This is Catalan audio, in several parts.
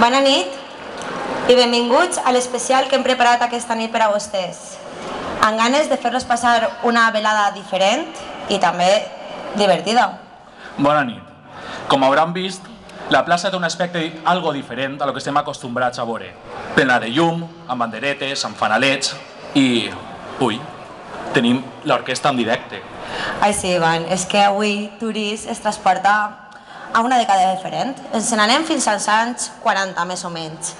Bona nit i benvinguts a l'especial que hem preparat aquesta nit per a vostès, amb ganes de fer-los passar una velada diferent i també divertida. Bona nit. Com hauran vist, la plaça té un aspecte algo diferent a lo que estem acostumbrats a veure. Plena de llum, amb banderetes, amb fanalets i... Ui, tenim l'orquestra en directe. Ai sí, Ivan, és que avui Turís es transporta a una dècada diferent. Ens n'anem fins als anys 40, més o menys.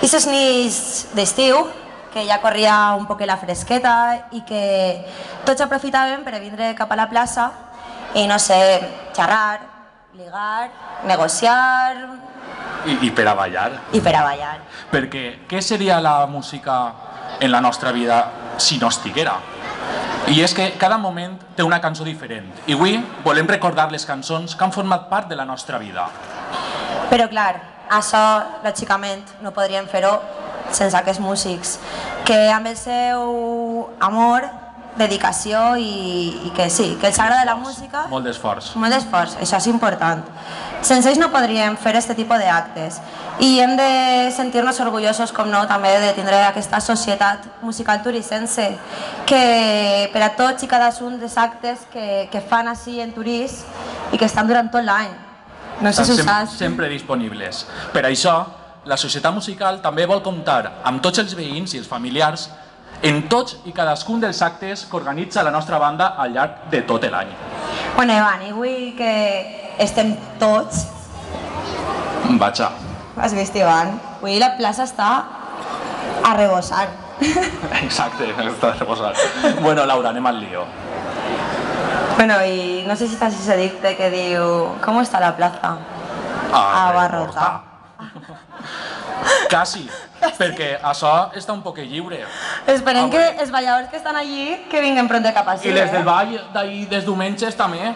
I ses nits d'estiu, que ja corria un poc la fresqueta i que tots aprofitaven per a vindre cap a la plaça i, no sé, xerrar, ligar, negociar... I per a ballar. I per a ballar. Perquè què seria la música en la nostra vida si no estiguera? I és que cada moment té una cançó diferent i avui volem recordar les cançons que han format part de la nostra vida. Però clar, això, lògicament, no podríem fer-ho sense aquests músics, que amb el seu amor, dedicació i que sí, que els agrada la música... Molt d'esforç. Molt d'esforç, això és important. Sense ells no podríem fer aquest tipus d'actes i hem de sentir-nos orgullosos, com no, també de tindre aquesta societat musical turissense que per a tots i cadascun dels actes que fan així en Turís i que estan durant tot l'any. No sé si ho saps. Sempre disponibles. Per això, la societat musical també vol comptar amb tots els veïns i els familiars en tots i cadascun dels actes que organitza la nostra banda al llarg de tot l'any. Bueno, Ivan, i avui que estem tots... Vaja. Has vist, Ivan? Avui la plaça està a rebossar. Exacte, està a rebossar. Bueno, Laura, anem al lío. Bueno, i no sé si t'has ese dicte que diu ¿cómo está la plaza? Abarrotada. Quasi, perquè això està un poc lliure. Esperem que els balladors que estan allí que vinguen pront cap així. I les del ball d'ahir dels diumenges també.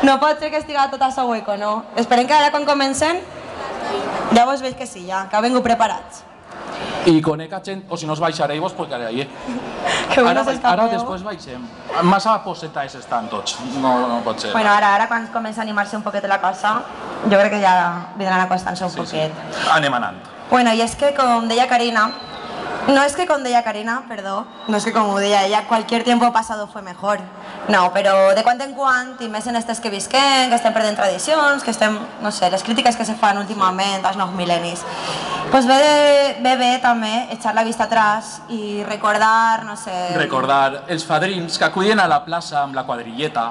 No pot ser que estiga tot això hueco, no? Esperem que ara quan comencen ja vos veig que sí, ja, que vengo preparats. I conec a gent, o si no us baixareu, vos portaré allí. Ara després baixem. Massa possetes estan tots, no pot ser. Bueno, ara quan comença a animar-se un poquet la cosa, jo crec que ja vindran acostant-se un poquet. Anem anant. Bueno, i és que com deia Karina, no es que como deia ella, cualquier tiempo pasado fue mejor. No, però de quan en quant, i més en estes que visquem, que estem perdent tradicions, que estem, no sé, les crítiques que se fan últimament als nous mil·lennis, doncs ve bé també echar la vista atrás i recordar, no sé... Recordar els fadrins que acudien a la plaça amb la quadrilleta,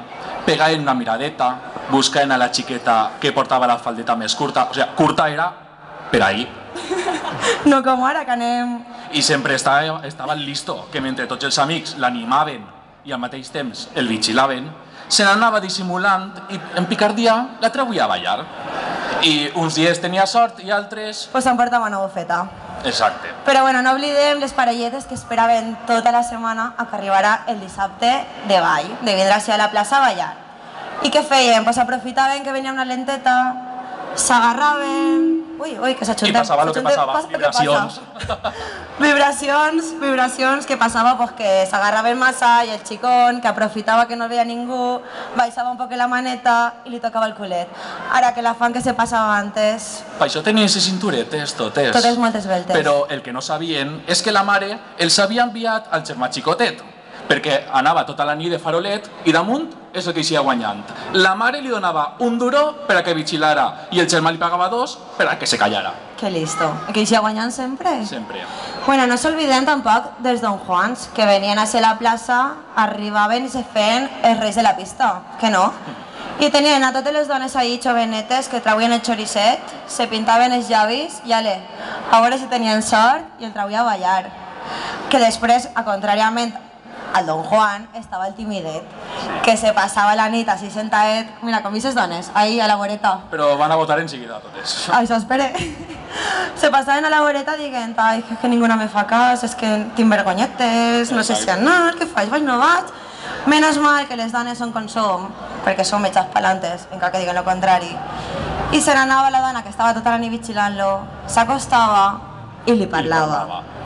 pegaven una miradeta, buscaven a la xiqueta que portava la faldeta més curta, o sigui, curta era per ahir. No com ara, que anem... I sempre estava listo, que mentre tots els amics l'animaven i al mateix temps el vigilaven, se n'anava dissimulant i en picardia la treuia a ballar. I uns dies tenia sort i altres... Pues s'emportava una bufeta. Exacte. Però bueno, no oblidem les parelletes que esperaven tota la setmana a que arribara el dissabte de ball, de vindre a la plaça a ballar. I què feien? Pues aprofitaven que venia una lenteta, s'agarraven... Ui, que s'ajuntem. I passava el que passava, vibracions. Vibracions que passava pues, que s'agarraven massa i el xicón, que aprofitava que no veia ningú, baixava un poc la maneta i li tocava el culet. Ara que la fan que se passava antes... Per això tenien les cinturetes totes. Totes molt esbeltes. Però el que no sabien és que la mare els havia enviat al germà xicotet, perquè anava tota la nit de farolet i damunt és el que eixia guanyant. La mare li donava un duró per a que vigilara i el germà li pagava 2 per a que se callara. Que listo. Que eixia guanyant sempre? Sempre. Bueno, no s'olvidem tampoc dels Don Juans, que venien a ser la plaça, arribaven i se feien els reis de la pista, que no? I tenien a totes les dones ahí jovenetes que trauien el xoricet, se pintaven els llavis i ale, a veure si tenien sort i el trauia a ballar. Que després, contràriament al Don Juan, estava el timidet, que se passava la nit així sentadet, mira, com aquestes dones, ahí a la voreta. Però van a votar enseguida totes. Això espere. Se passaven a la voreta dient, ai, que ninguna me fa cas, és que tinc vergonyetes, no sé si anar, què faig, vaig, no vaig. Menos mal que les dones són com som, perquè som metges palantes, encara que diguen el contrari. I se n'anava la dona que estava tota la nit vigilant-lo, s'acostava i li parlava.